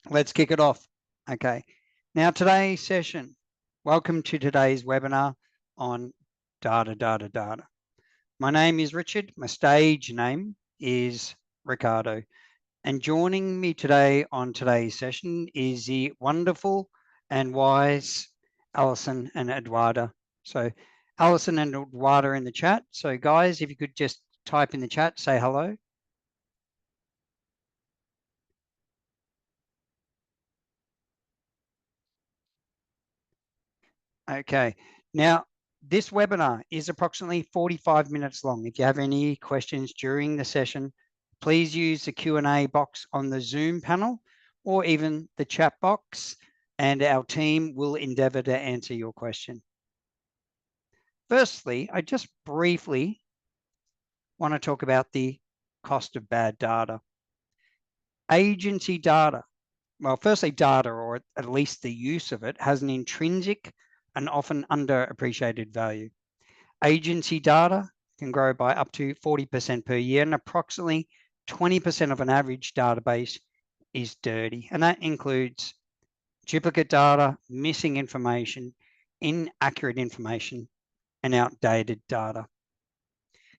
Let's kick it off. Okay. Now, today's session, welcome to today's webinar on data. My name is Richard. My stage name is Ricardo. And joining me today on today's session is the wonderful and wise Alison and Eduarda. So Alison and Eduarda in the chat. So guys, if you could just type in the chat, say hello. Okay. Now, this webinar is approximately 45 minutes long. If you have any questions during the session, please use the Q&A box on the Zoom panel or even the chat box, and our team will endeavour to answer your question. Firstly, I just briefly want to talk about the cost of bad data. Agency data. Well, firstly, data, or at least the use of it, has an intrinsic and often underappreciated value. Agency data can grow by up to 40% per year, and approximately 20% of an average database is dirty. And that includes duplicate data, missing information, inaccurate information, and outdated data.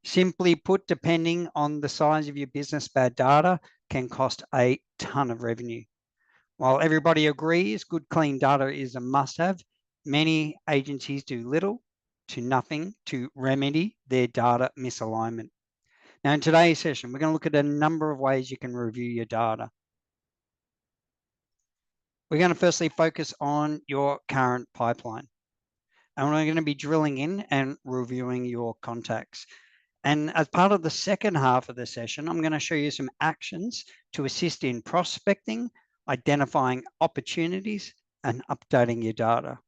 Simply put, depending on the size of your business, bad data can cost a ton of revenue. While everybody agrees good, clean data is a must-have, many agencies do little to nothing to remedy their data misalignment. Now, in today's session, we're going to look at a number of ways you can review your data. We're going to firstly focus on your current pipeline. And we're going to be drilling in and reviewing your contacts. And as part of the second half of the session, I'm going to show you some actions to assist in prospecting, identifying opportunities, and updating your data.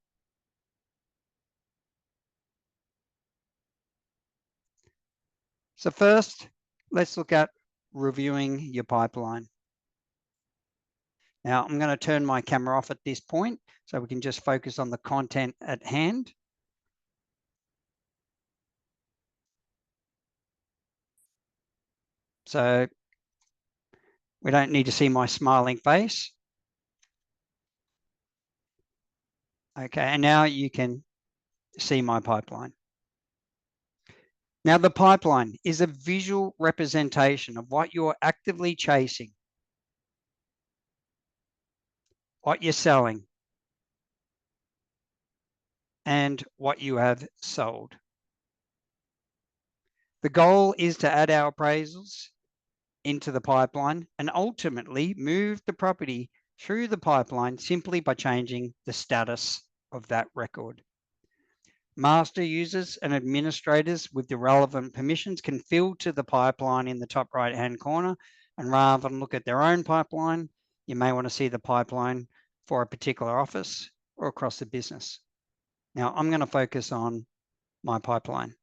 So first, let's look at reviewing your pipeline. Now, I'm going to turn my camera off at this point so we can just focus on the content at hand. So we don't need to see my smiling face. Okay, and now you can see my pipeline. Now, the pipeline is a visual representation of what you're actively chasing, what you're selling, and what you have sold. The goal is to add our appraisals into the pipeline and ultimately move the property through the pipeline simply by changing the status of that record. Master users and administrators with the relevant permissions can filter the pipeline in the top right-hand corner, and rather than look at their own pipeline, you may want to see the pipeline for a particular office or across the business. Now, I'm going to focus on my pipeline.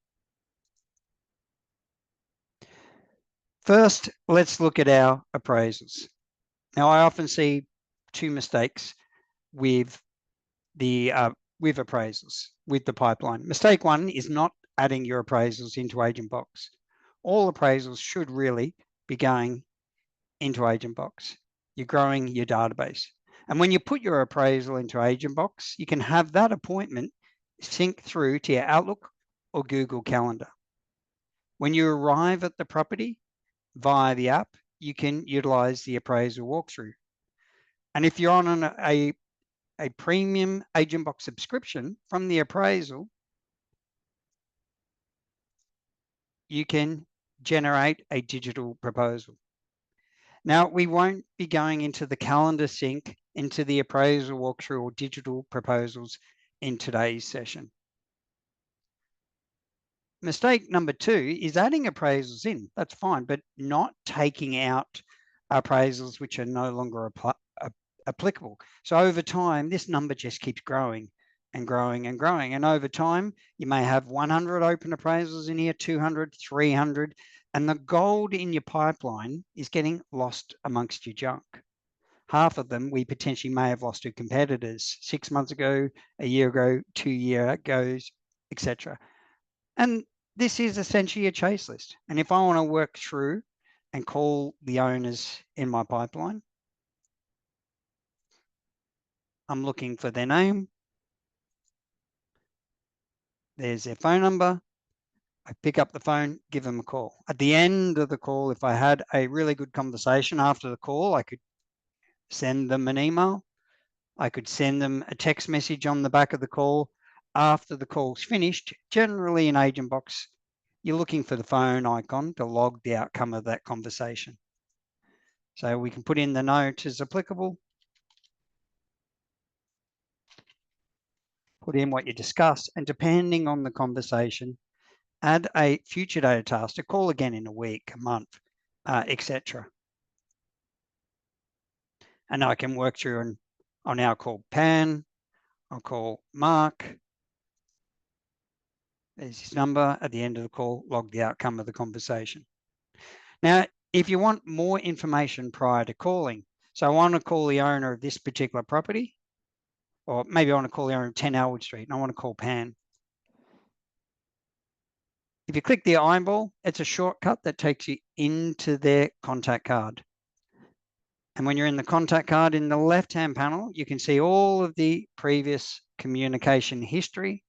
First, let's look at our appraisals. Now, I often see two mistakes with the appraisals with the pipeline. Mistake one is not adding your appraisals into AgentBox. All appraisals should really be going into AgentBox. You're growing your database. And when you put your appraisal into AgentBox, you can have that appointment sync through to your Outlook or Google Calendar. When you arrive at the property via the app, you can utilize the appraisal walkthrough. And if you're on a premium AgentBox subscription, from the appraisal, you can generate a digital proposal. Now, we won't be going into the calendar sync, into the appraisal walkthrough or digital proposals in today's session. Mistake number two is adding appraisals in. That's fine, but not taking out appraisals which are no longer applicable. So over time, this number just keeps growing and growing and growing. And over time, you may have 100 open appraisals in here, 200, 300, and the gold in your pipeline is getting lost amongst your junk. Half of them we potentially may have lost to competitors 6 months ago, a year ago, 2 years ago, etc. And this is essentially a chase list. And if I want to work through and call the owners in my pipeline, I'm looking for their name. There's their phone number. I pick up the phone, give them a call. At the end of the call, if I had a really good conversation after the call, I could send them an email. I could send them a text message on the back of the call. After the call's finished, generally in AgentBox, you're looking for the phone icon to log the outcome of that conversation. So we can put in the note as applicable, put in what you discussed, and depending on the conversation, add a future data task to call again in a week, a month, etc. And I can work through, and I'll now call Pan, I'll call Mark. There's his number. At the end of the call, log the outcome of the conversation. Now, if you want more information prior to calling, so I want to call the owner of this particular property, or maybe I want to call the owner of 10 Elwood Street, and I want to call Pan. If you click the eyeball, it's a shortcut that takes you into their contact card. And when you're in the contact card in the left-hand panel, you can see all of the previous communication history.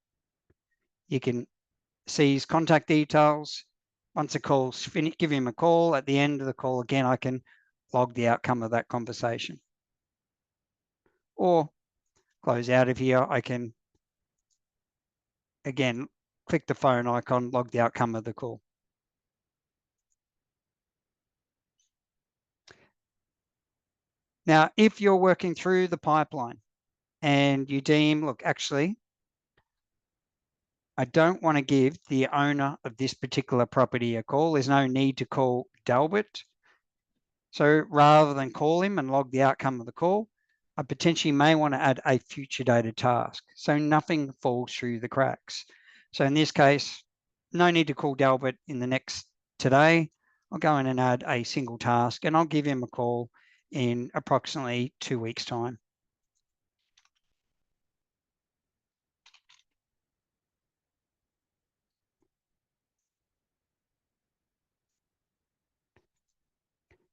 You can see his contact details. Once the call's finished, give him a call. At the end of the call, again, I can log the outcome of that conversation. Or close out of here, I can, again, click the phone icon, log the outcome of the call. Now, if you're working through the pipeline and you deem, look, actually, I don't want to give the owner of this particular property a call. There's no need to call Delbert. So rather than call him and log the outcome of the call, I potentially may want to add a future data task, so nothing falls through the cracks. So in this case, no need to call Delbert in the next today. I'll go in and add a single task, and I'll give him a call in approximately 2 weeks' time.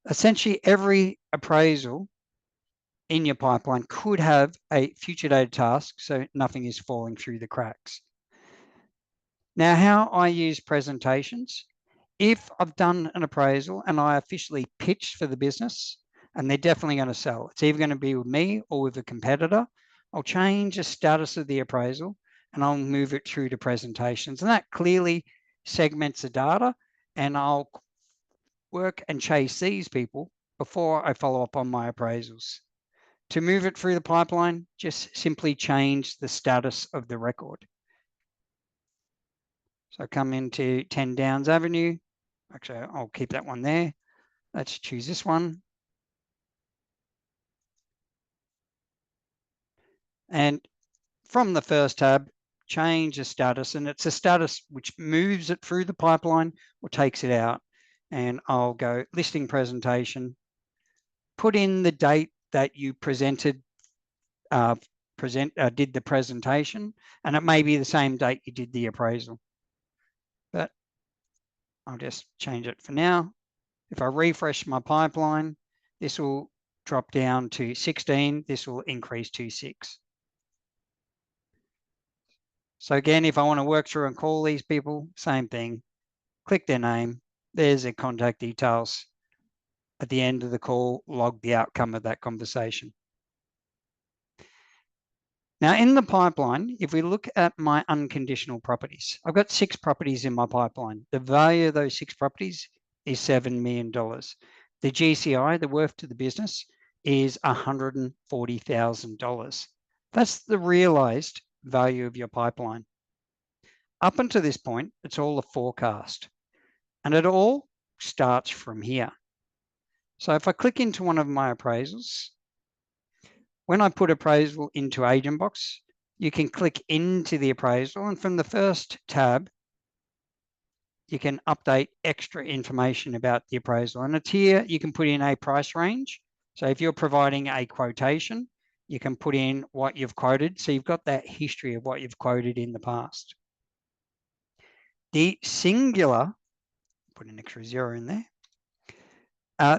Essentially, every appraisal in your pipeline could have a future data task, so nothing is falling through the cracks. Now, how I use presentations, if I've done an appraisal and I officially pitched for the business and they're definitely going to sell, it's either going to be with me or with a competitor, I'll change the status of the appraisal and I'll move it through to presentations. And that clearly segments the data, and I'll work and chase these people before I follow up on my appraisals. To move it through the pipeline, just simply change the status of the record. So come into 10 Downs Avenue. Actually, I'll keep that one there. Let's choose this one. And from the first tab, change the status, and it's a status which moves it through the pipeline or takes it out. And I'll go listing presentation, put in the date that you presented, did the presentation, and it may be the same date you did the appraisal. But I'll just change it for now. If I refresh my pipeline, this will drop down to 16. This will increase to 6. So again, if I want to work through and call these people, same thing. Click their name. There's their contact details. At the end of the call, log the outcome of that conversation. Now in the pipeline, if we look at my unconditional properties, I've got 6 properties in my pipeline. The value of those 6 properties is $7 million. The GCI, the worth to the business, is $140,000. That's the realized value of your pipeline. Up until this point, it's all a forecast, and it all starts from here. So if I click into one of my appraisals, when I put appraisal into AgentBox, you can click into the appraisal, and from the first tab, you can update extra information about the appraisal. And it's here, you can put in a price range. So if you're providing a quotation, you can put in what you've quoted. So you've got that history of what you've quoted in the past. The singular, put an extra 0 in there.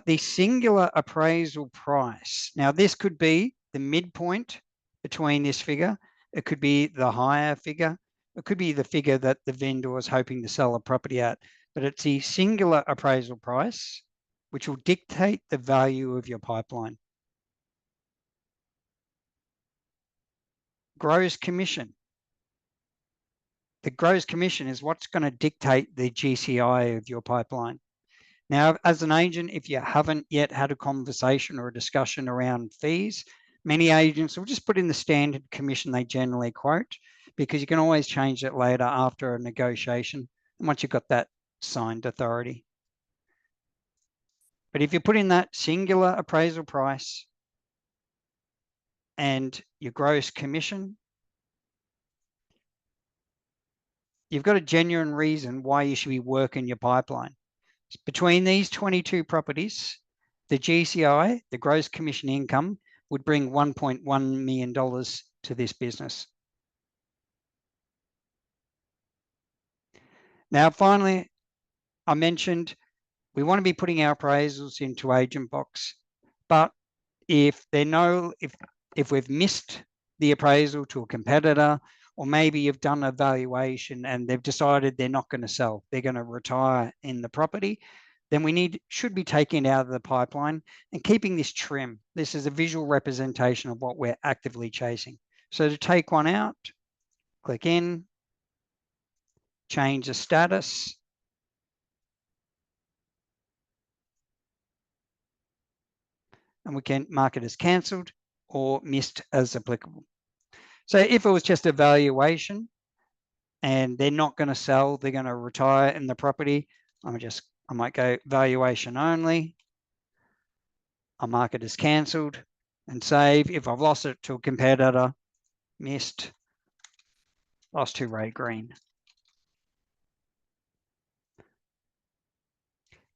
The singular appraisal price. Now this could be the midpoint between this figure. It could be the higher figure. It could be the figure that the vendor is hoping to sell a property at, but it's the singular appraisal price which will dictate the value of your pipeline. Gross commission. The gross commission is what's going to dictate the GCI of your pipeline. Now, as an agent, if you haven't yet had a conversation or a discussion around fees, many agents will just put in the standard commission they generally quote, because you can always change it later after a negotiation and once you've got that signed authority. But if you put in that singular appraisal price and your gross commission, you've got a genuine reason why you should be working your pipeline. Between these 22 properties, the GCI, the gross commission income, would bring $1.1 million to this business. Now, finally, I mentioned we want to be putting our appraisals into Agent Box, but if we've missed the appraisal to a competitor, or maybe you've done a valuation and they've decided they're not going to sell, they're going to retire in the property, then should be taking it out of the pipeline and keeping this trim. This is a visual representation of what we're actively chasing. So to take one out, click in, change the status, and we can mark it as cancelled or missed as applicable. So if it was just a valuation and they're not going to sell, they're going to retire in the property, I might go valuation only. I'll mark it as cancelled and save. If I've lost it to a competitor, missed, lost to Ray Green.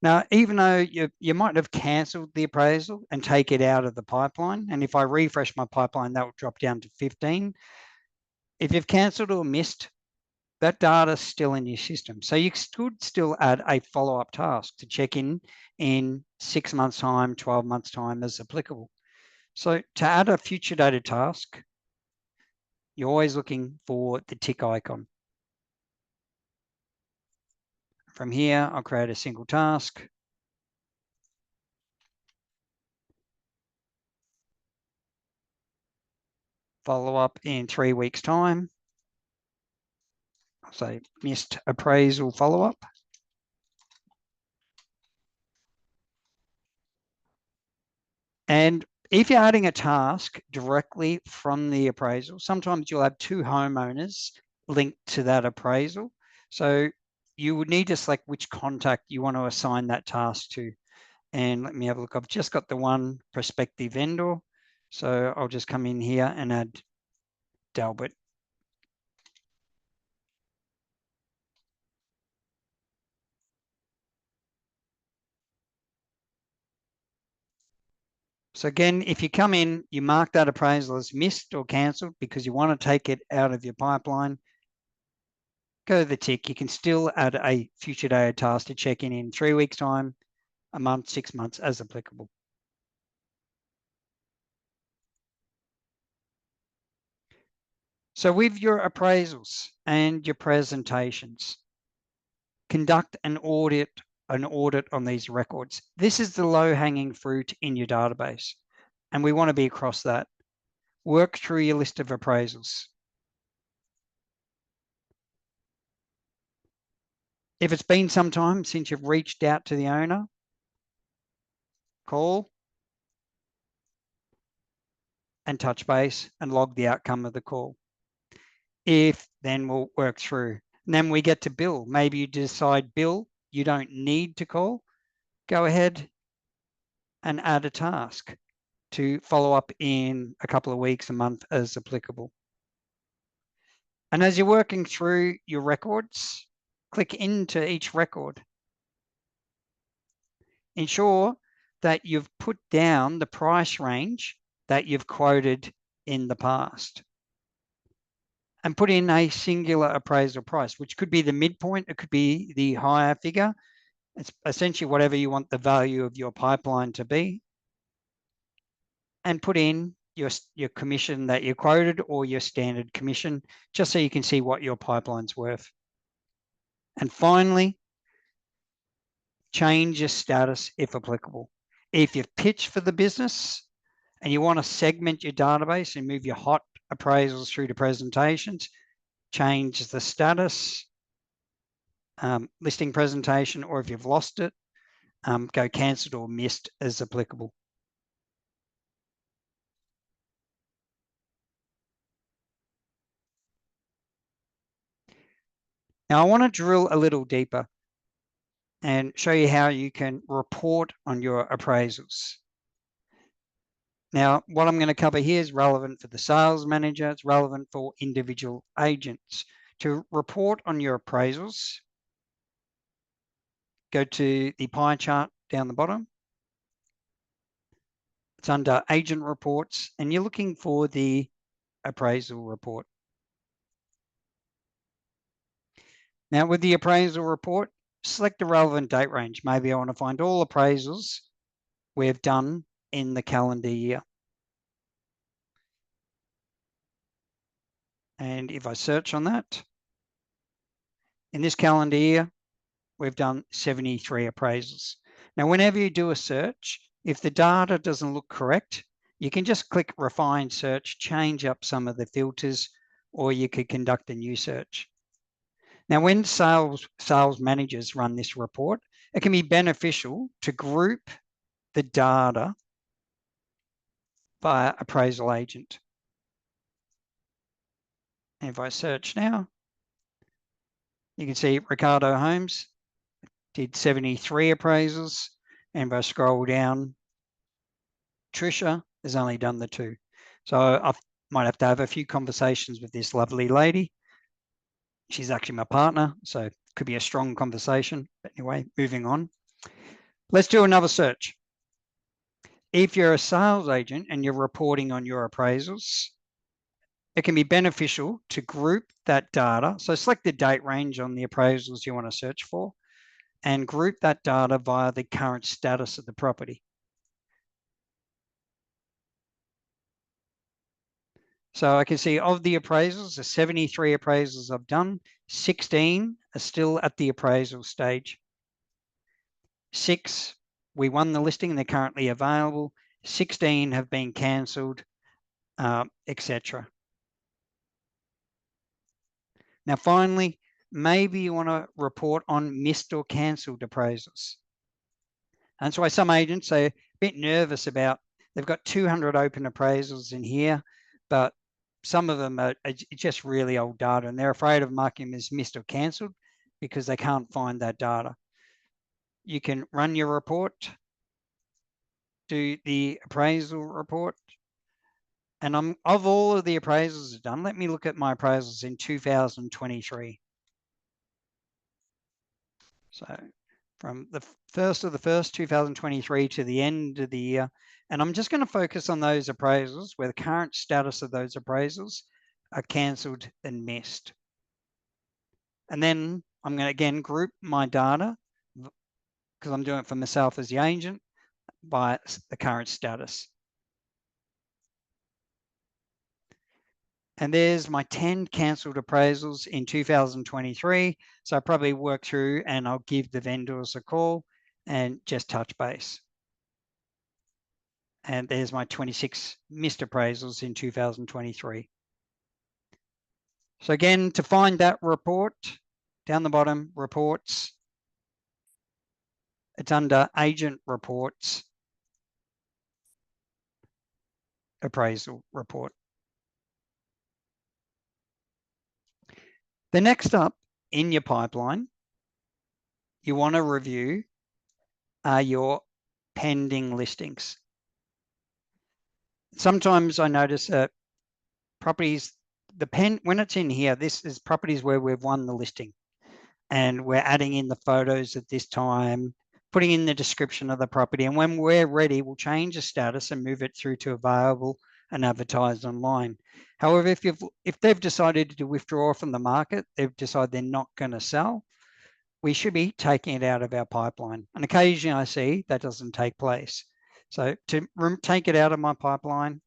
Now, even though you might have cancelled the appraisal and take it out of the pipeline, and if I refresh my pipeline, that will drop down to 15. If you've cancelled or missed, that data is still in your system. So you could still add a follow-up task to check in 6 months' time, 12 months' time as applicable. So to add a future dated task, you're always looking for the tick icon. From here, I'll create a single task. Follow up in 3 weeks' time. I'll say missed appraisal follow-up. And if you're adding a task directly from the appraisal, sometimes you'll have 2 homeowners linked to that appraisal. So you would need to select which contact you want to assign that task to. And let me have a look. I've just got the one prospective vendor. So I'll just come in here and add Delbert. So again, if you come in, you mark that appraisal as missed or cancelled because you want to take it out of your pipeline, go to the tick. You can still add a future dated task to check in 3 weeks' time, a month, 6 months as applicable. So with your appraisals and your presentations, conduct an audit on these records. This is the low-hanging fruit in your database, and we want to be across that. Work through your list of appraisals. If it's been some time since you've reached out to the owner, call and touch base and log the outcome of the call. Then we'll work through. And then we get to Bill. Maybe you decide, Bill, you don't need to call. Go ahead and add a task to follow up in a couple of weeks, a month as applicable. And as you're working through your records, click into each record. Ensure that you've put down the price range that you've quoted in the past. And put in a singular appraisal price, which could be the midpoint, it could be the higher figure. It's essentially whatever you want the value of your pipeline to be. And put in your commission that you quoted or your standard commission, just so you can see what your pipeline's worth. And finally, change your status if applicable. If you've pitched for the business and you want to segment your database and move your hot appraisals through to presentations, change the status, listing presentation, or if you've lost it, go cancelled or missed as applicable. Now, I want to drill a little deeper and show you how you can report on your appraisals. Now, what I'm going to cover here is relevant for the sales manager. It's relevant for individual agents. To report on your appraisals, go to the pie chart down the bottom. It's under agent reports, and you're looking for the appraisal report. Now, with the appraisal report, select the relevant date range. Maybe I want to find all appraisals we've done in the calendar year. And if I search on that, in this calendar year, we've done 73 appraisals. Now, whenever you do a search, if the data doesn't look correct, you can just click refine search, change up some of the filters, or you could conduct a new search. Now, when sales managers run this report, it can be beneficial to group the data by appraisal agent. And if I search now, you can see Ricardo Homes did 73 appraisals. And if I scroll down, Trisha has only done the 2. So I might have to have a few conversations with this lovely lady. She's actually my partner, so it could be a strong conversation. But anyway, moving on. Let's do another search. If you're a sales agent and you're reporting on your appraisals, it can be beneficial to group that data. So select the date range on the appraisals you want to search for and group that data via the current status of the property. So I can see of the appraisals, the 73 appraisals I've done, 16 are still at the appraisal stage. 6, we won the listing, they're currently available. 16 have been cancelled, etc. Now, finally, maybe you want to report on missed or cancelled appraisals. And that's why some agents are a bit nervous about, they've got 200 open appraisals in here, but some of them are just really old data and they're afraid of marking them as missed or cancelled because they can't find that data. You can run your report, do the appraisal report. And of all of the appraisals I've done, let me look at my appraisals in 2023. So from the 1st of the 1st, 2023 to the end of the year. And I'm just going to focus on those appraisals where the current status of those appraisals are cancelled and missed. And then I'm going to again group my data because I'm doing it for myself as the agent by the current status. And there's my 10 cancelled appraisals in 2023. So I probably work through and I'll give the vendors a call and just touch base. And there's my 26 missed appraisals in 2023. So again, to find that report, down the bottom, reports, it's under agent reports, appraisal report. The next up in your pipeline, you want to review are your pending listings. Sometimes I notice that properties, when it's in here, this is properties where we've won the listing and we're adding in the photos at this time, putting in the description of the property. And when we're ready, we'll change the status and move it through to available and advertised online. However, if they've decided to withdraw from the market, they've decided they're not going to sell, we should be taking it out of our pipeline. And occasionally I see that doesn't take place. So to take it out of my pipeline,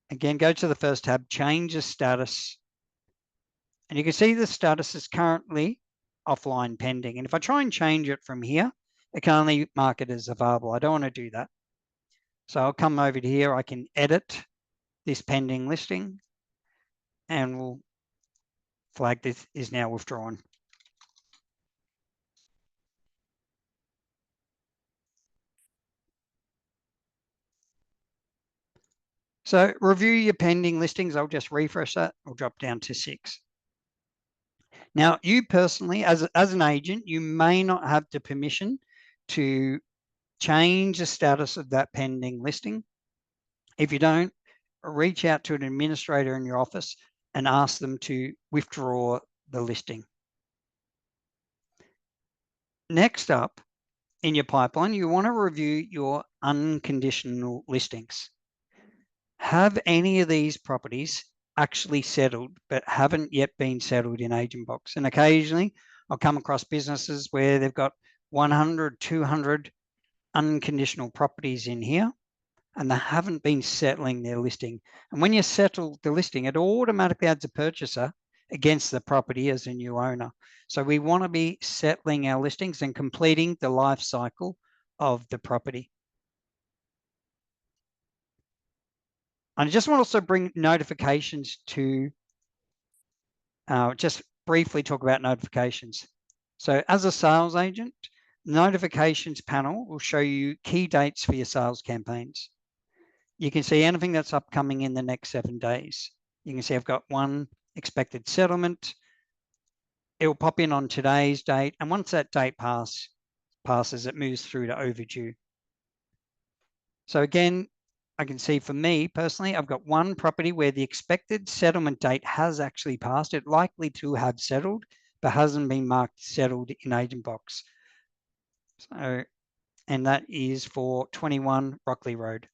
Again, go to the first tab, change the status. And you can see the status is currently offline pending. And if I try and change it from here, it can only mark it as available. I don't want to do that. So I'll come over to here. I can edit this pending listing and we'll flag this is now withdrawn. So review your pending listings. I'll just refresh that. I'll drop down to 6. Now, you personally, as an agent, you may not have the permission to change the status of that pending listing. If you don't, reach out to an administrator in your office and ask them to withdraw the listing. Next up in your pipeline, you want to review your unconditional listings. Have any of these properties actually settled but haven't yet been settled in AgentBox? And occasionally I'll come across businesses where they've got 100, 200 unconditional properties in here and they haven't been settling their listing. And when you settle the listing, it automatically adds a purchaser against the property as a new owner. So we want to be settling our listings and completing the life cycle of the property. I just want to also bring notifications to just briefly talk about notifications. So as a sales agent, the notifications panel will show you key dates for your sales campaigns. You can see anything that's upcoming in the next 7 days. You can see I've got one expected settlement. It will pop in on today's date. And once that date passes, it moves through to overdue. So again, I can see for me personally, I've got one property where the expected settlement date has actually passed. It likely to have settled, but hasn't been marked settled in AgentBox. So, and that is for 21 Rockley Road.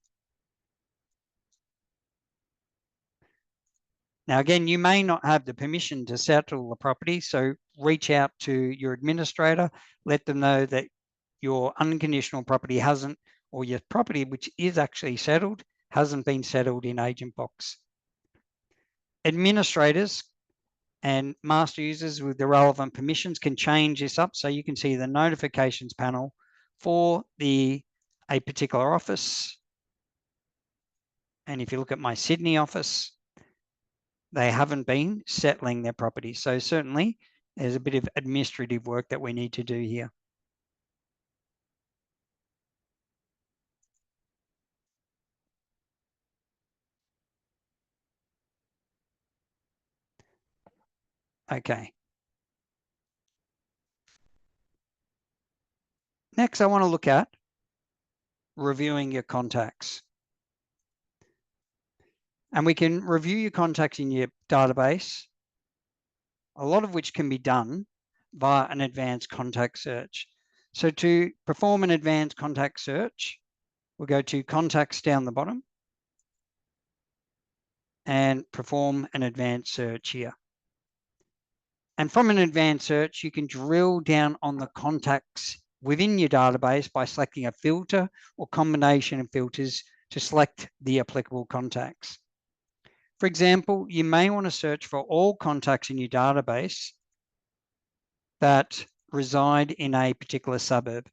Now, again, you may not have the permission to settle the property, so reach out to your administrator, let them know that your unconditional property hasn't, or your property which is actually settled, hasn't been settled in AgentBox. Administrators and master users with the relevant permissions can change this up so you can see the notifications panel for a particular office. And if you look at my Sydney office, they haven't been settling their property. So certainly there's a bit of administrative work that we need to do here. Okay. Next, I want to look at reviewing your contacts. And we can review your contacts in your database, a lot of which can be done via an advanced contact search. So to perform an advanced contact search, we'll go to contacts down the bottom and perform an advanced search here. And from an advanced search, you can drill down on the contacts within your database by selecting a filter or combination of filters to select the applicable contacts. For example, you may want to search for all contacts in your database that reside in a particular suburb.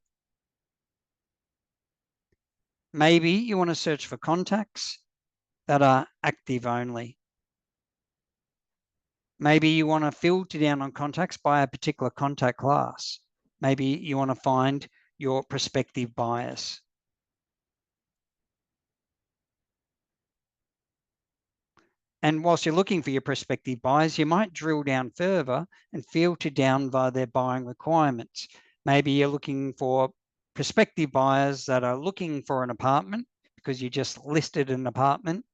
Maybe you want to search for contacts that are active only. Maybe you want to filter down on contacts by a particular contact class. Maybe you want to find your prospective buyers. And whilst you're looking for your prospective buyers, you might drill down further and filter down via their buying requirements. Maybe you're looking for prospective buyers that are looking for an apartment because you just listed an apartment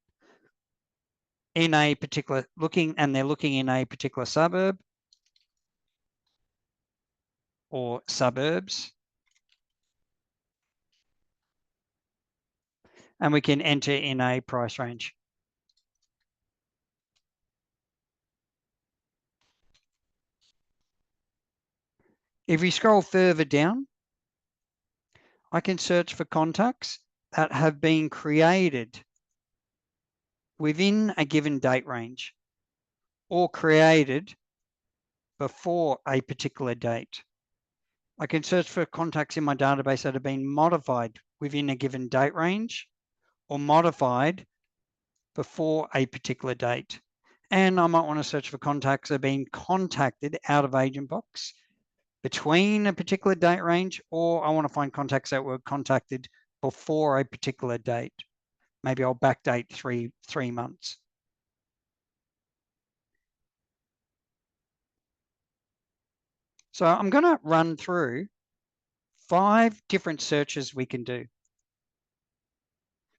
in a particular they're looking in a particular suburb or suburbs. And we can enter in a price range. If we scroll further down, I can search for contacts that have been created within a given date range or created before a particular date. I can search for contacts in my database that have been modified within a given date range or modified before a particular date. And I might want to search for contacts that have been contacted out of AgentBox between a particular date range, or I want to find contacts that were contacted before a particular date. Maybe I'll backdate three months. So I'm going to run through 5 different searches we can do,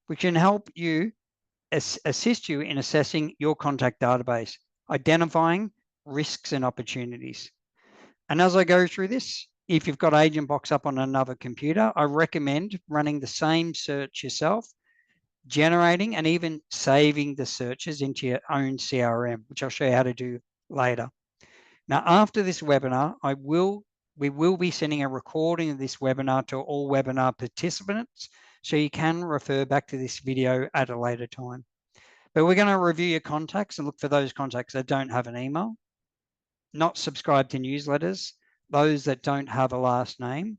which can help you assist you in assessing your contact database, identifying risks and opportunities. And as I go through this, if you've got AgentBox up on another computer, I recommend running the same search yourself, generating and even saving the searches into your own CRM, which I'll show you how to do later. Now, after this webinar, we will be sending a recording of this webinar to all webinar participants, so you can refer back to this video at a later time. But we're going to review your contacts and look for those contacts that don't have an email, not subscribe to newsletters, those that don't have a last name.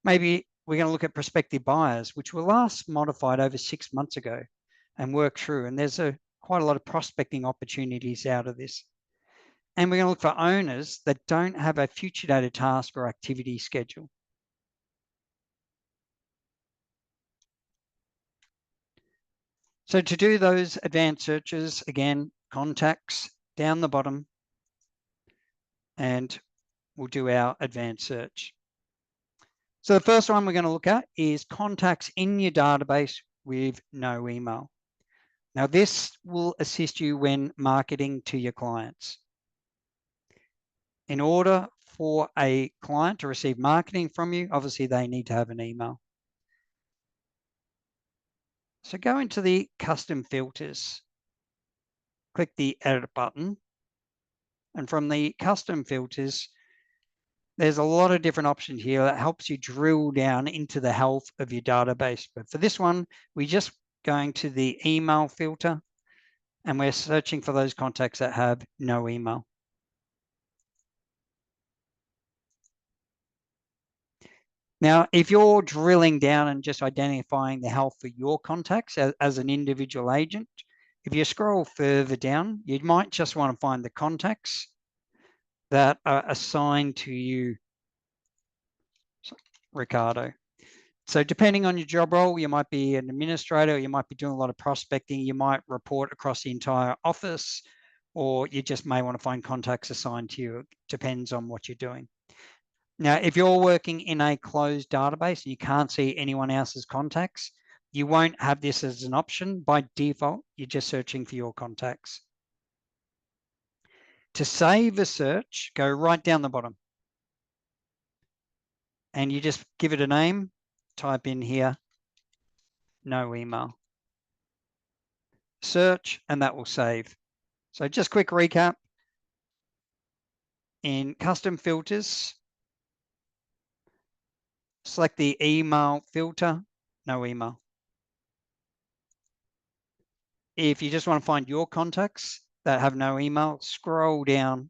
Maybe we're going to look at prospective buyers, which were last modified over 6 months ago, and work through. And there's quite a lot of prospecting opportunities out of this. And we're going to look for owners that don't have a future dated task or activity schedule. So to do those advanced searches, again, contacts down the bottom, and we'll do our advanced search. So the first one we're going to look at is contacts in your database with no email. Now, this will assist you when marketing to your clients. In order for a client to receive marketing from you, obviously they need to have an email. So go into the custom filters, click the edit button, and from the custom filters, there's a lot of different options here that helps you drill down into the health of your database. But for this one, we're just going to the email filter, and we're searching for those contacts that have no email. Now, if you're drilling down and just identifying the health for your contacts as an individual agent, if you scroll further down, you might just want to find the contacts that are assigned to you, Ricardo. So depending on your job role, you might be an administrator, you might be doing a lot of prospecting, you might report across the entire office, or you just may want to find contacts assigned to you. It depends on what you're doing. Now, if you're working in a closed database and you can't see anyone else's contacts, you won't have this as an option. By default, you're just searching for your contacts. To save a search, go right down the bottom. And you just give it a name, type in here, no email. Search, and that will save. So just quick recap. In custom filters, select the email filter, no email. If you just want to find your contacts that have no email, scroll down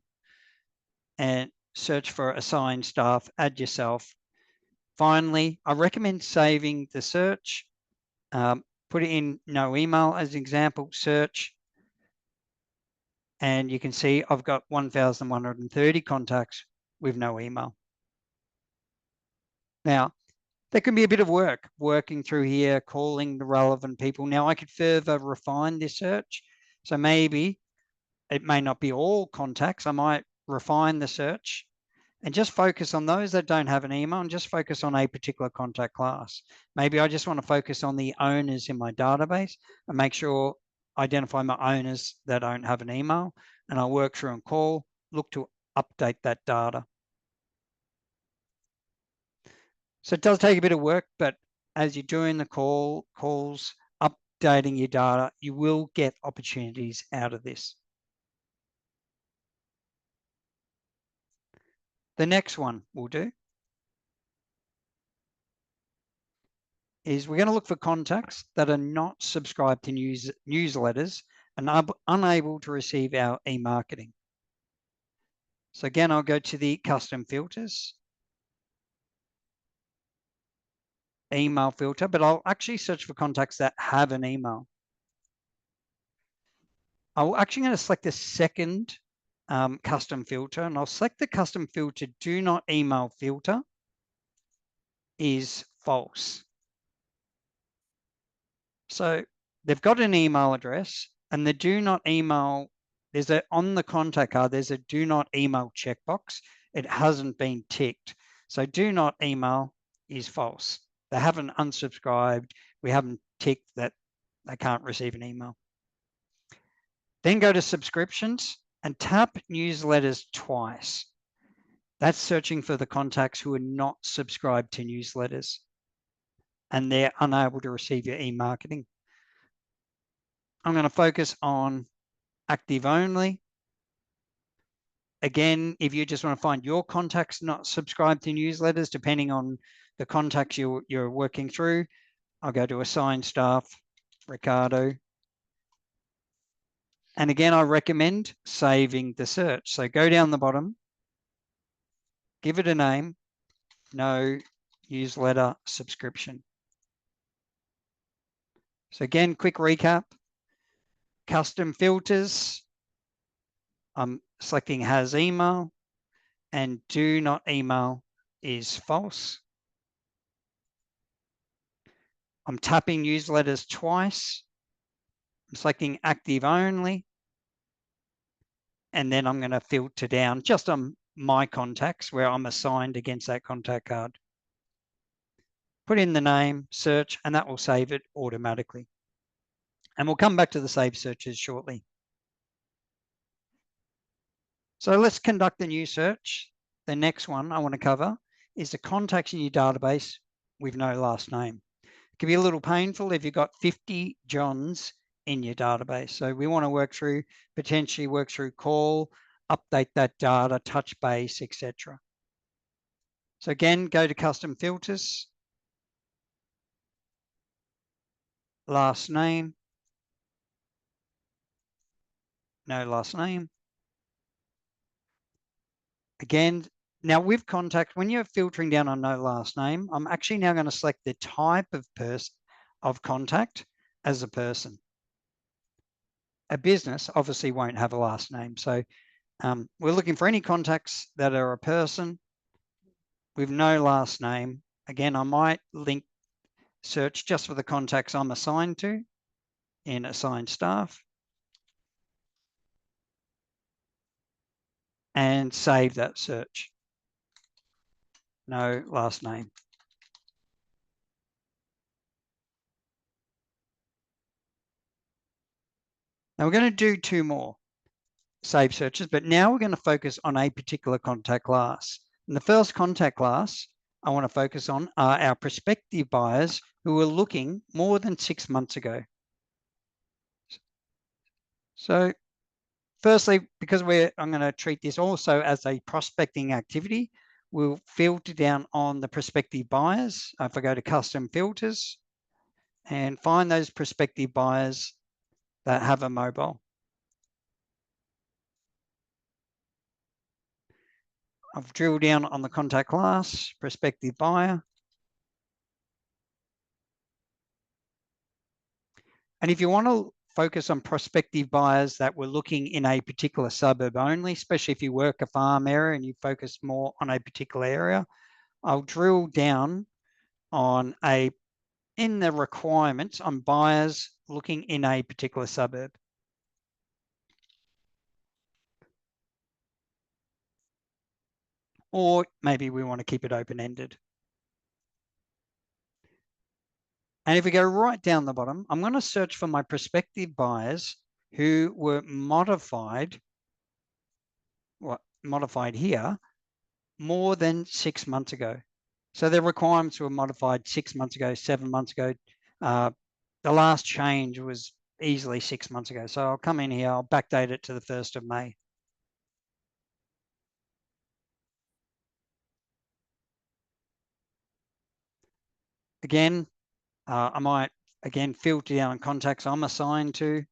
and search for assigned staff, add yourself. Finally, I recommend saving the search. Put it in no email as an example, search. And you can see I've got 1,130 contacts with no email. Now, there can be a bit of work working through here, calling the relevant people. Now, I could further refine this search. So maybe it may not be all contacts. I might refine the search and just focus on those that don't have an email and just focus on a particular contact class. Maybe I just want to focus on the owners in my database and make sure identify my owners that don't have an email, and I'll work through and call, look to update that data. So it does take a bit of work, but as you're doing the calls, updating your data, you will get opportunities out of this. The next one we'll do is we're going to look for contacts that are not subscribed to newsletters and are unable to receive our e-marketing. So again, I'll go to the custom filters, email filter, but I'll actually search for contacts that have an email. I'm actually going to select the second custom filter, and I'll select the custom filter, do not email filter is false. So they've got an email address, and the do not email, on the contact card, there's a do not email checkbox. It hasn't been ticked. So do not email is false. They haven't unsubscribed. We haven't ticked that they can't receive an email. Then go to subscriptions and tap newsletters twice. That's searching for the contacts who are not subscribed to newsletters and they're unable to receive your e-marketing. I'm going to focus on active only. Again, if you just want to find your contacts not subscribed to newsletters, depending on the contacts you're working through, I'll go to assign staff, Ricardo. And again, I recommend saving the search. So go down the bottom, give it a name, no newsletter subscription. So again, quick recap, custom filters, I'm selecting has email, and do not email is false. I'm tapping newsletters twice. I'm selecting active only. And then I'm going to filter down just on my contacts where I'm assigned against that contact card. Put in the name, search, and that will save it automatically. And we'll come back to the save searches shortly. So let's conduct a new search. The next one I want to cover is the contacts in your database with no last name. It can be a little painful if you've got 50 Johns in your database. So we want to potentially work through call, update that data, touch base, etc. So again, go to custom filters, last name, no last name. Again, now with contact, when you're filtering down on no last name, I'm actually now going to select the type of contact as a person. A business obviously won't have a last name. So we're looking for any contacts that are a person with no last name. Again, I might link search just for the contacts I'm assigned to in assigned staff and save that search. No last name. Now we're going to do two more save searches, but now we're going to focus on a particular contact class. And the first contact class I want to focus on are our prospective buyers who were looking more than 6 months ago. So firstly, because I'm going to treat this also as a prospecting activity, we'll filter down on the prospective buyers. If I go to custom filters and find those prospective buyers that have a mobile. I've drilled down on the contact class, prospective buyer. And if you want to focus on prospective buyers that were looking in a particular suburb only, especially if you work a farm area and you focus more on a particular area, I'll drill down on in the requirements on buyers looking in a particular suburb. Or maybe we want to keep it open-ended. And if we go right down the bottom, I'm going to search for my prospective buyers who were modified here more than 6 months ago. So their requirements were modified 6 months ago, 7 months ago. The last change was easily 6 months ago. So I'll come in here, I'll backdate it to the 1st of May. Again, I might, again, filter down on contacts I'm assigned to.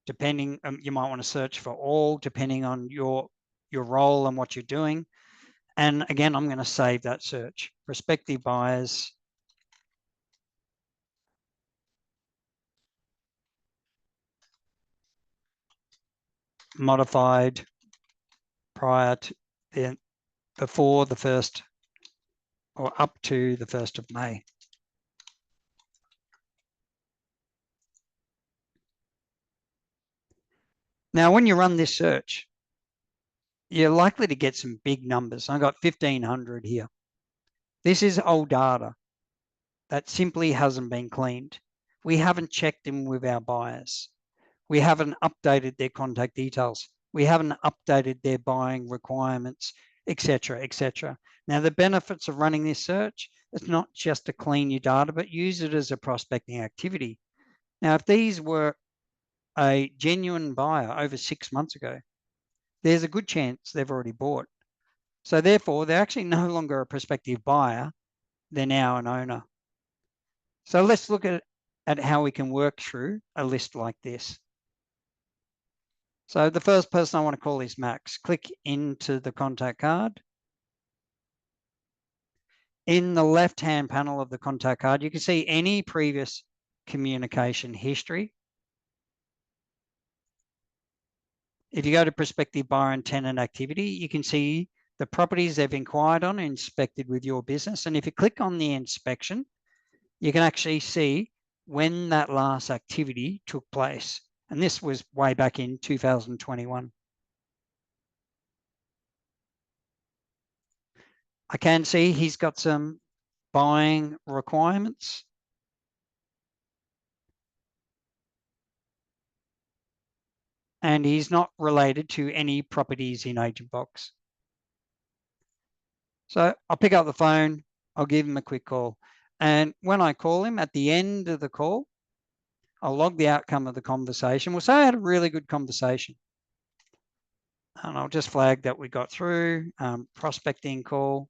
Depending, you might want to search for all, depending on your role and what you're doing. And again, I'm going to save that search. Prospective buyers. Modified prior to before the 1st or up to the 1st of May. Now, when you run this search, you're likely to get some big numbers. I got 1,500 here. This is old data that simply hasn't been cleaned. We haven't checked in with our buyers. We haven't updated their contact details. We haven't updated their buying requirements, etc., etc. Now, the benefits of running this search, it's not just to clean your data, but use it as a prospecting activity. Now, if these were a genuine buyer over 6 months ago, there's a good chance they've already bought. So therefore, they're actually no longer a prospective buyer. They're now an owner. So let's look at how we can work through a list like this. So the first person I want to call is Max. Click into the contact card. In the left-hand panel of the contact card, you can see any previous communication history. If you go to prospective buyer and tenant activity, you can see the properties they've inquired on and inspected with your business. And if you click on the inspection, you can actually see when that last activity took place. And this was way back in 2021. I can see he's got some buying requirements. And he's not related to any properties in Agent Box. So I'll pick up the phone, I'll give him a quick call. And when I call him at the end of the call, I'll log the outcome of the conversation. We'll say I had a really good conversation. And I'll just flag that we got through, prospecting call.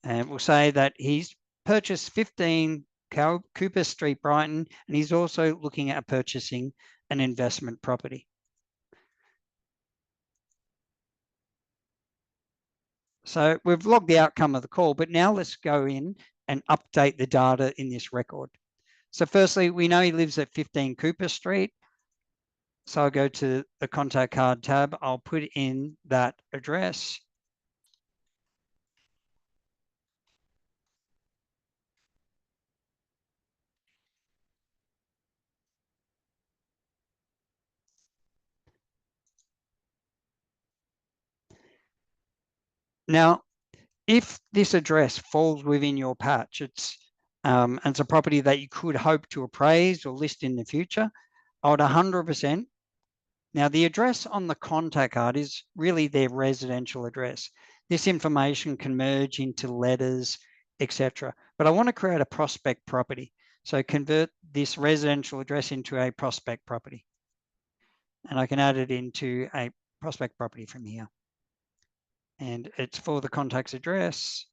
And we'll say that he's purchased 15 Cooper Street, Brighton, and he's also looking at purchasing an investment property. So we've logged the outcome of the call, but now let's go in and update the data in this record. So firstly, we know he lives at 15 Cooper Street. So I'll go to the contact card tab. I'll put in that address. Now, if this address falls within your patch, it's a property that you could hope to appraise or list in the future, I would 100%. Now, the address on the contact card is really their residential address. This information can merge into letters, etc. But I want to create a prospect property. So convert this residential address into a prospect property. And I can add it into a prospect property from here. And it's for the contact's address.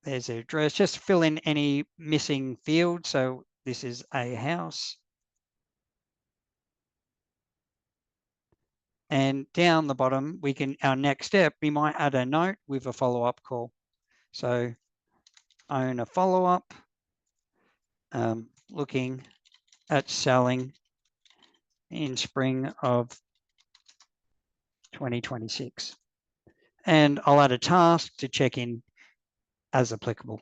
There's the address. Just fill in any missing field. So this is a house. And down the bottom, our next step, we might add a note with a follow-up call. So own a follow-up, looking at selling in spring of 2026. And I'll add a task to check in as applicable.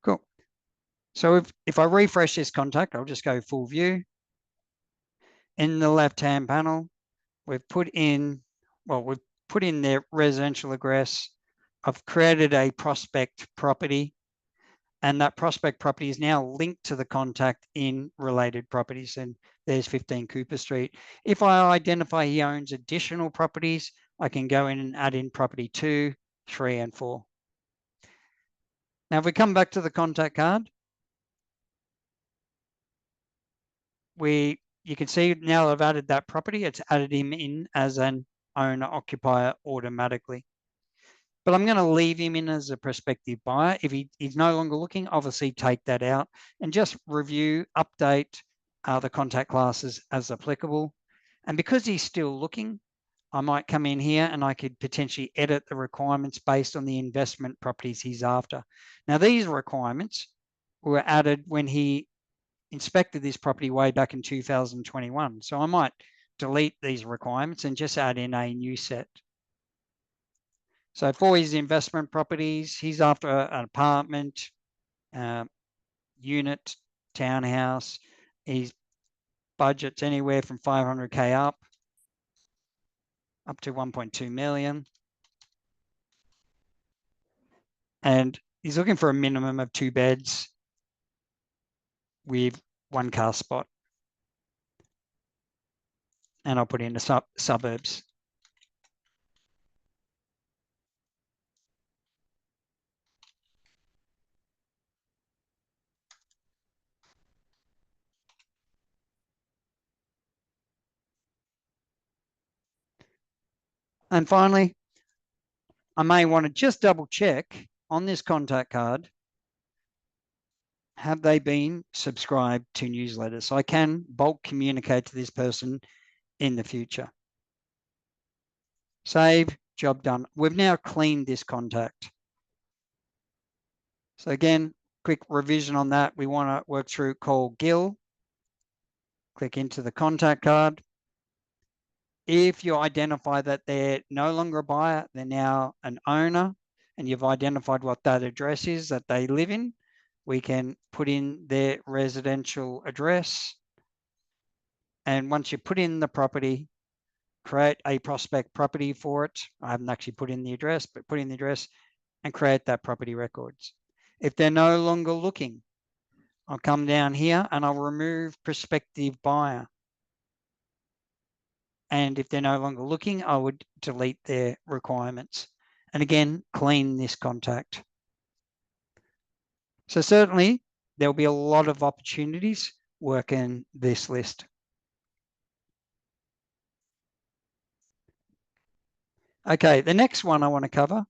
Cool. So if I refresh this contact, I'll just go full view. In the left-hand panel, we've put in their residential address. I've created a prospect property, and that prospect property is now linked to the contact in related properties. And there's 15 Cooper Street. If I identify he owns additional properties, I can go in and add in property 2, 3, and 4. Now, if we come back to the contact card, you can see now I've added that property, it's added him in as an owner occupier automatically. But I'm going to leave him in as a prospective buyer. If he's no longer looking, obviously take that out and just review, update the contact classes as applicable. And because he's still looking, I might come in here and I could potentially edit the requirements based on the investment properties he's after. Now, these requirements were added when he inspected this property way back in 2021. So I might delete these requirements and just add in a new set. So for his investment properties, he's after an apartment, unit, townhouse. His budget's anywhere from 500K up to 1.2 million. And he's looking for a minimum of 2 beds with 1 car spot. And I'll put in the suburbs. And finally, I may want to just double check on this contact card, have they been subscribed to newsletters? So I can bulk communicate to this person in the future. Save, job done. We've now cleaned this contact. So again, quick revision on that. We want to work through call Gil. Click into the contact card. If you identify that they're no longer a buyer, they're now an owner, and you've identified what that address is that they live in, we can put in their residential address. And once you put in the property, create a prospect property for it. I haven't actually put in the address, but put in the address and create that property records. If they're no longer looking, I'll come down here and I'll remove prospective buyer. And if they're no longer looking, I would delete their requirements. And again, clean this contact. So certainly there'll be a lot of opportunities working this list. Okay, the next one I want to cover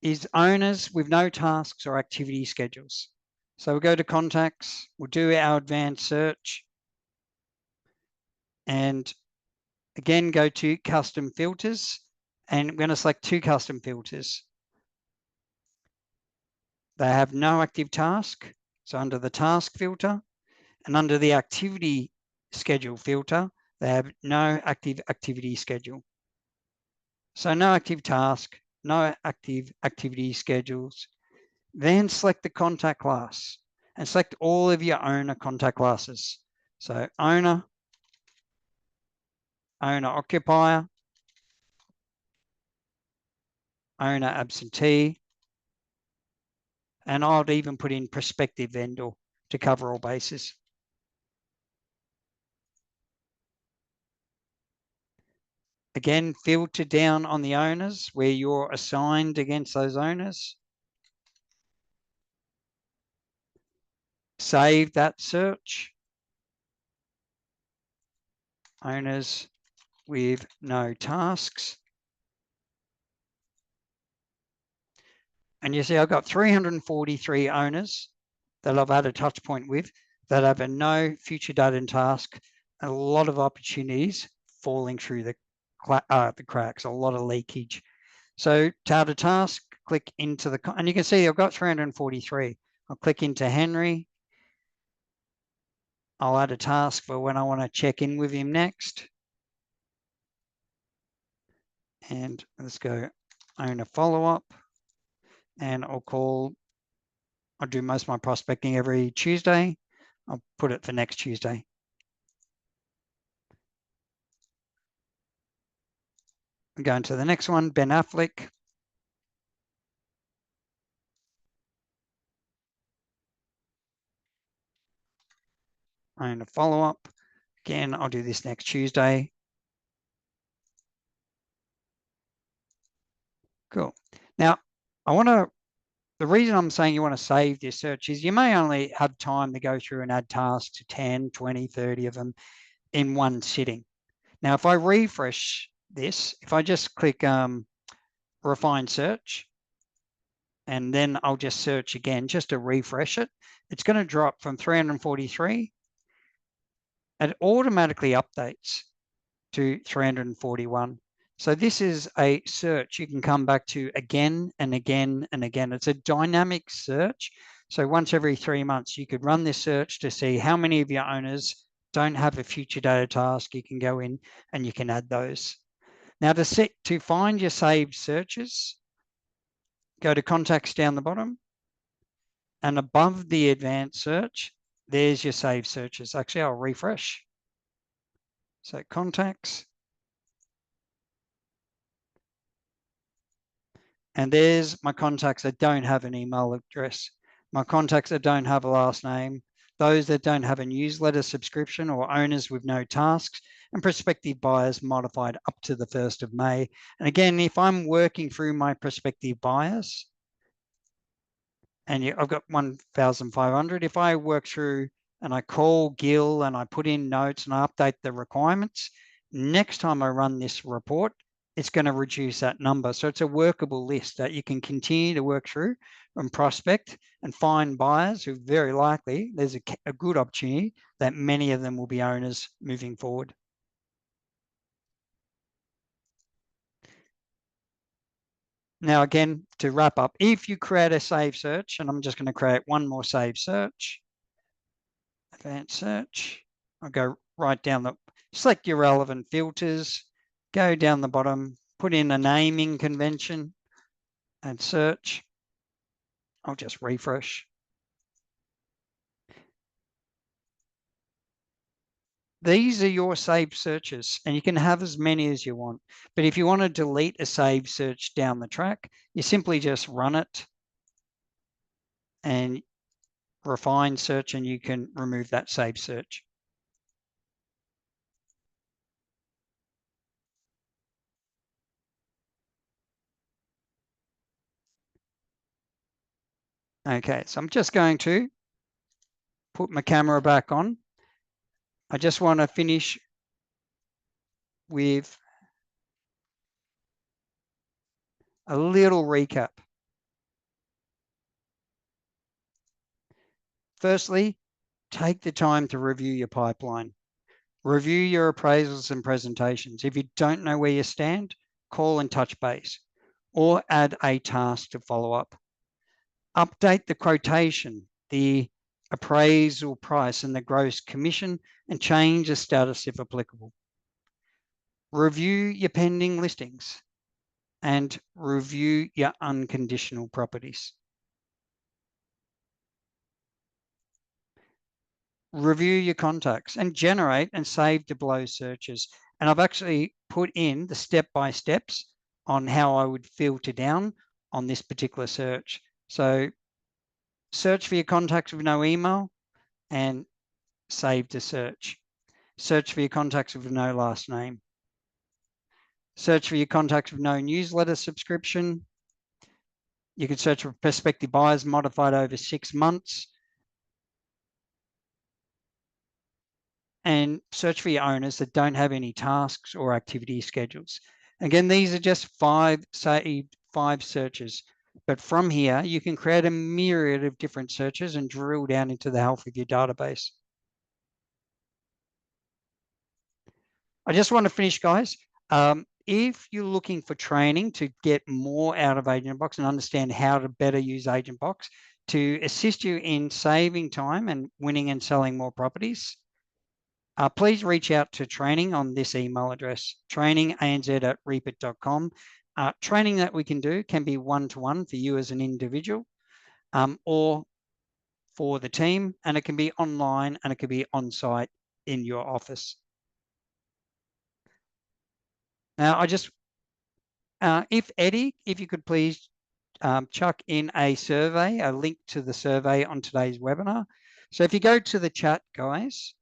is owners with no tasks or activity schedules. So we'll go to contacts, we'll do our advanced search, and again, go to custom filters, and I'm going to select 2 custom filters. They have no active task. So under the task filter and under the activity schedule filter, they have no active activity schedule. So no active task, no active activity schedules. Then select the contact class and select all of your owner contact classes. So owner, owner occupier, owner absentee, and I'd even put in prospective vendor to cover all bases. Again, filter down on the owners where you're assigned against those owners. Save that search. Owners with no tasks. And you see I've got 343 owners that I've had a touch point with that have a no future date and task, a lot of opportunities falling through the cracks, a lot of leakage. So to add a task, click into the, and you can see I've got 343. I'll click into Henry. I'll add a task for when I want to check in with him next. And let's go owner follow-up. And I'll do most of my prospecting every Tuesday. I'll put it for next Tuesday. I'm going to the next one, Ben Affleck. Owner follow-up. Again, I'll do this next Tuesday. Cool. Now, I want to the reason I'm saying you want to save this search is you may only have time to go through and add tasks to 10, 20, 30 of them in one sitting. Now, if I refresh this, if I just click refine search, and then I'll just search again just to refresh it, it's going to drop from 343. It automatically updates to 341. So this is a search you can come back to again and again and again. It's a dynamic search. So once every 3 months, you could run this search to see how many of your owners don't have a future data task. You can go in and you can add those. Now to find your saved searches, go to contacts down the bottom, and above the advanced search, there's your saved searches. Actually, I'll refresh. So contacts. And there's my contacts that don't have an email address, my contacts that don't have a last name, those that don't have a newsletter subscription or owners with no tasks, and prospective buyers modified up to the 1st of May. And again, if I'm working through my prospective buyers, and I've got 1,500, if I work through and I call Gil and I put in notes and I update the requirements, next time I run this report, it's going to reduce that number. So it's a workable list that you can continue to work through and prospect and find buyers who very likely there's a good opportunity that many of them will be owners moving forward. Now, again, to wrap up, if you create a save search, and I'm just going to create one more save search, advanced search, I'll go right down select your relevant filters, go down the bottom, put in a naming convention and search. I'll just refresh. These are your saved searches, and you can have as many as you want. But if you want to delete a saved search down the track, you simply just run it and refine search, and you can remove that saved search. Okay, so I'm just going to put my camera back on. I just want to finish with a little recap. Firstly, take the time to review your pipeline. Review your appraisals and presentations. If you don't know where you stand, call and touch base or add a task to follow up. Update the quotation, the appraisal price and the gross commission, and change the status if applicable. Review your pending listings and review your unconditional properties. Review your contacts and generate and save to below searches. And I've actually put in the step-by-steps on how I would filter down on this particular search. So search for your contacts with no email and save to search. Search for your contacts with no last name. Search for your contacts with no newsletter subscription. You can search for prospective buyers modified over 6 months. And search for your owners that don't have any tasks or activity schedules. Again, these are just 5 searches, but from here you can create a myriad of different searches and drill down into the health of your database. I just want to finish, guys. If you're looking for training to get more out of AgentBox and understand how to better use AgentBox to assist you in saving time and winning and selling more properties, please reach out to training on this email address, traininganz@reapit.com. Training that we can do can be one-to-one for you as an individual or for the team, and it can be online and it can be on-site in your office. Now, if Eddie, if you could please chuck in a survey, a link to the survey on today's webinar. So if you go to the chat, guys,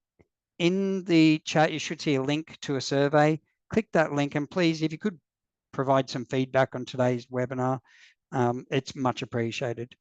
in the chat, you should see a link to a survey. Click that link, and please, if you could provide some feedback on today's webinar, it's much appreciated.